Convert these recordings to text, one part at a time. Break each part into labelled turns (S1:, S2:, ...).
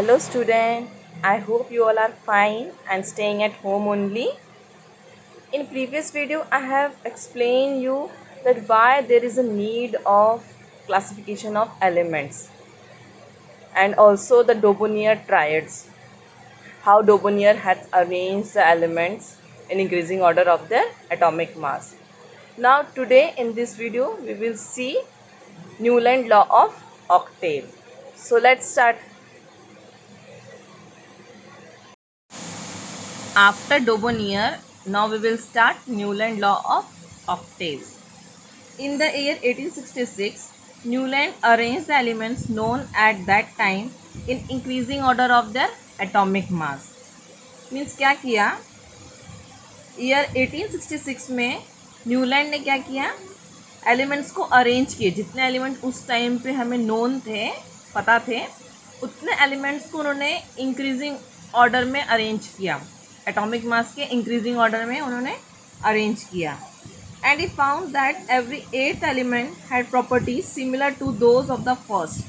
S1: Hello student, I hope you all are fine and staying at home only. In previous video I have explained you that why there is a need of classification of elements and also the Dobonier triads. How Dobonier has arranged the elements in increasing order of their atomic mass. Now today in this video we will see Newland law of octave. So let's start. After Dobonier, now we will start Newland law of octaves. In the year 1866, Newland arranged the elements known at that time in increasing order of their atomic mass. Means क्या किया? Year 1866 में Newland ने क्या किया? Elements को arrange किए. जितने element उस टाइम पे हमें नोन थे, पता थे, उतने एलिमेंट्स को उन्होंने इंक्रीजिंग ऑर्डर में अरेंज किया. एटॉमिक मास के इंक्रीजिंग ऑर्डर में उन्होंने अरेंज किया. And he found that every 8th element had properties similar to those of the first.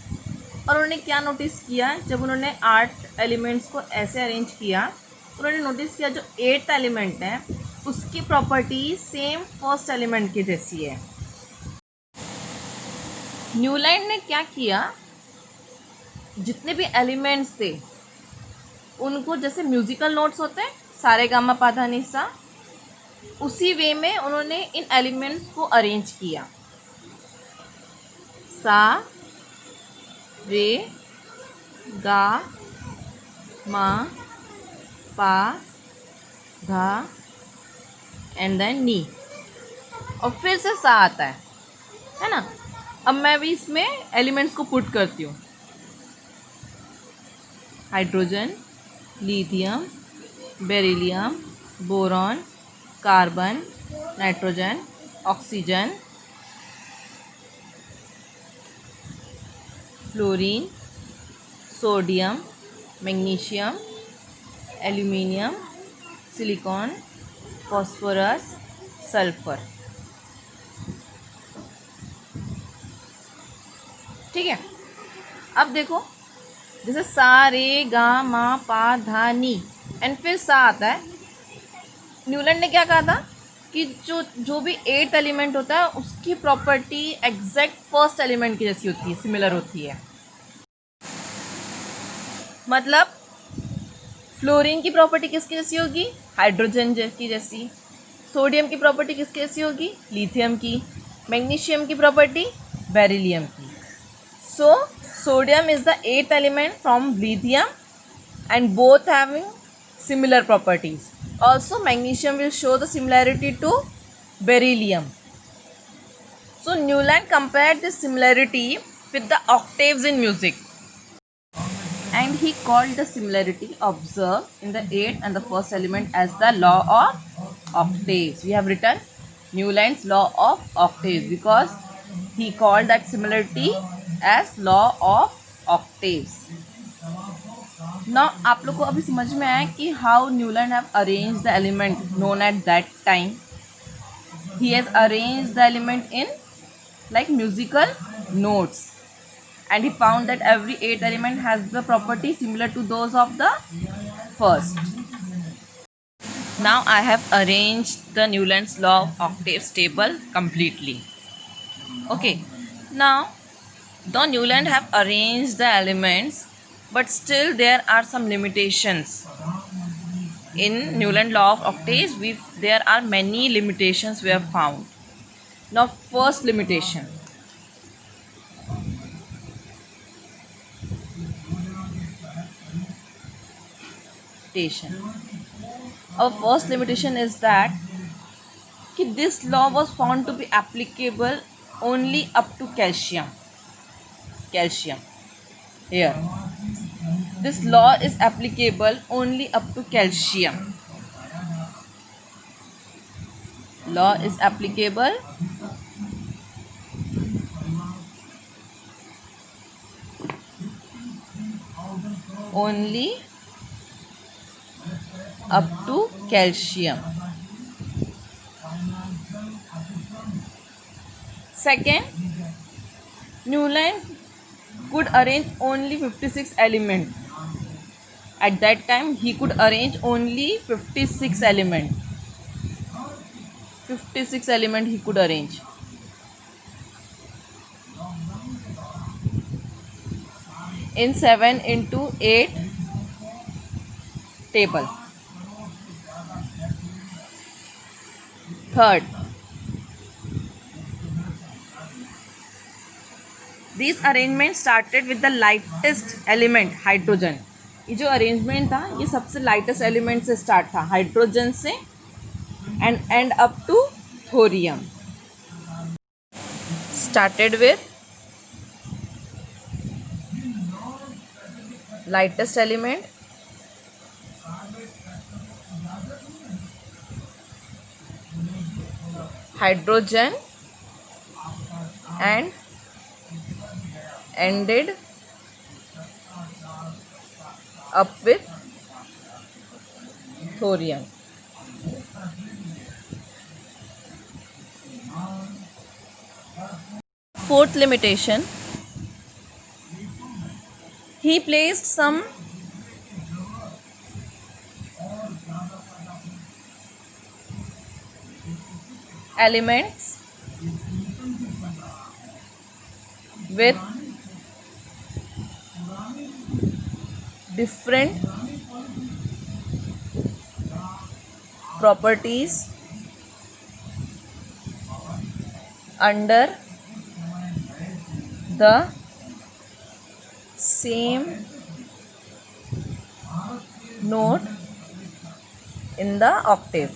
S1: और उन्होंने क्या नोटिस किया? जब उन्होंने 8 एलिमेंट्स को ऐसे अरेंज किया, उन्होंने नोटिस किया जो 8th एलिमेंट है उसकी प्रॉपर्टी सेम फर्स्ट एलिमेंट की जैसी है. न्यूलैंड ने क्या किया? जितने भी एलिमेंट्स थे उनको जैसे म्यूजिकल नोट्स होते हैं, सारे गामा पाधा निसा, उसी वे में उन्होंने इन एलिमेंट्स को अरेंज किया. सा रे गा मा पा धा एंड देन नी, और फिर से सा आता है ना. अब मैं भी इसमें एलिमेंट्स को पुट करती हूँ. Hydrogen, lithium, beryllium, boron, carbon, nitrogen, oxygen, fluorine, sodium, magnesium, aluminium, silicon, phosphorus, sulphur. ठीक है. अब देखो, जैसे सा रे गा मा पा धा नी एंड फिर सा आता है. न्यूलैंड ने क्या कहा था कि जो भी 8th एलिमेंट होता है उसकी प्रॉपर्टी एग्जैक्ट फर्स्ट एलिमेंट की जैसी होती है, सिमिलर होती है. मतलब फ्लोरीन की प्रॉपर्टी किसकी जैसी होगी? हाइड्रोजन की जैसी. सोडियम की प्रॉपर्टी किसकी जैसी होगी? लिथियम की. मैग्नीशियम की प्रॉपर्टी बेरिलियम की. सो sodium is the 8th element from lithium and both having similar properties. Also magnesium will show the similarity to beryllium. So Newland compared this similarity with the octaves in music and he called the similarity observed in the 8th and the first element as the law of octaves. We have written Newland's law of octaves because he called that similarity as law of octaves. Now आप लोग को अभी समझ में आया कि how Newland have arranged the element known at that time. He has arranged the element in like musical notes and he found that every 8th element has the property similar to those of the first. Now I have arranged the Newland's law of octaves table completely. Okay, now though Newland have arranged the elements, but still there are some limitations. In Newland law of octaves, there are many limitations we have found. Now first limitation. Our first limitation is that this law was found to be applicable only up to calcium. Here this law is applicable only up to calcium. Law is applicable only up to calcium. Second, Newland could arrange only 56 elements At that time he could arrange only 56 element. 56 element he could arrange. In 7 into 8 table. Third, this arrangement started with the lightest element hydrogen. ये जो arrangement था ये सबसे lightest element से start था, hydrogen से, and end up to thorium. Started with lightest element, hydrogen, and ended up with thorium. Fourth limitation, he placed some elements with different properties under the same note in the octave.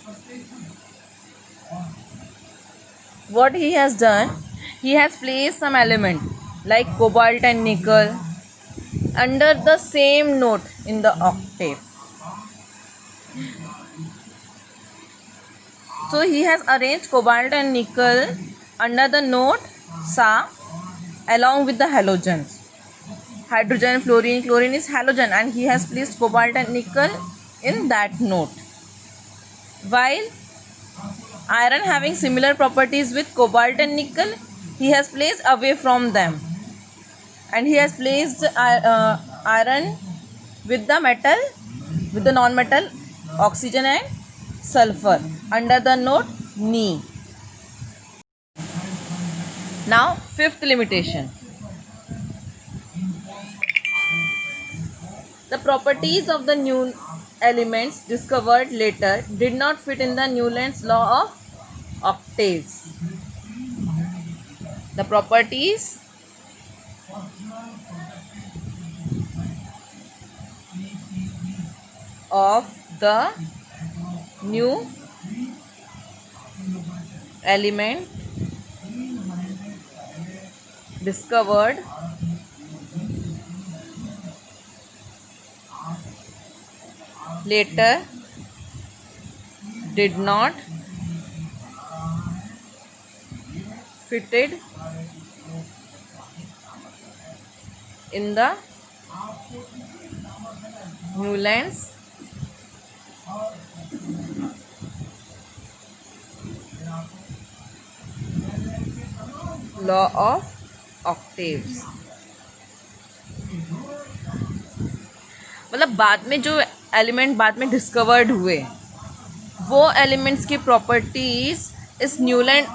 S1: What he has done, he has placed some element like cobalt and nickel under the same note in the octave. So he has arranged cobalt and nickel under the note Sa along with the halogens. Hydrogen, fluorine, chlorine is halogen, and he has placed cobalt and nickel in that note. While iron having similar properties with cobalt and nickel, he has placed away from them, and he has placed iron with the metal, with the non-metal oxygen and sulfur under the note Ni. Now fifth limitation, the properties of the new elements discovered later did not fit in the Newland's law of octaves. The properties of the new element discovered later did not fitted in the Newland's law of octaves. मतलब बाद में जो element बाद में discovered हुए वो elements की properties इस न्यूलैंड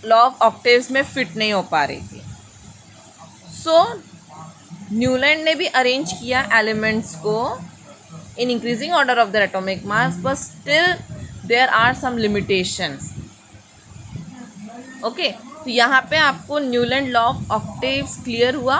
S1: लॉ ऑफ ऑक्टेव्स में फिट नहीं हो पा रही थी. सो न्यूलैंड ने भी अरेंज किया एलिमेंट्स को in increasing order of the atomic mass, but still there are some limitations. Okay, तो यहाँ पे आपको Newland law of octaves clear हुआ.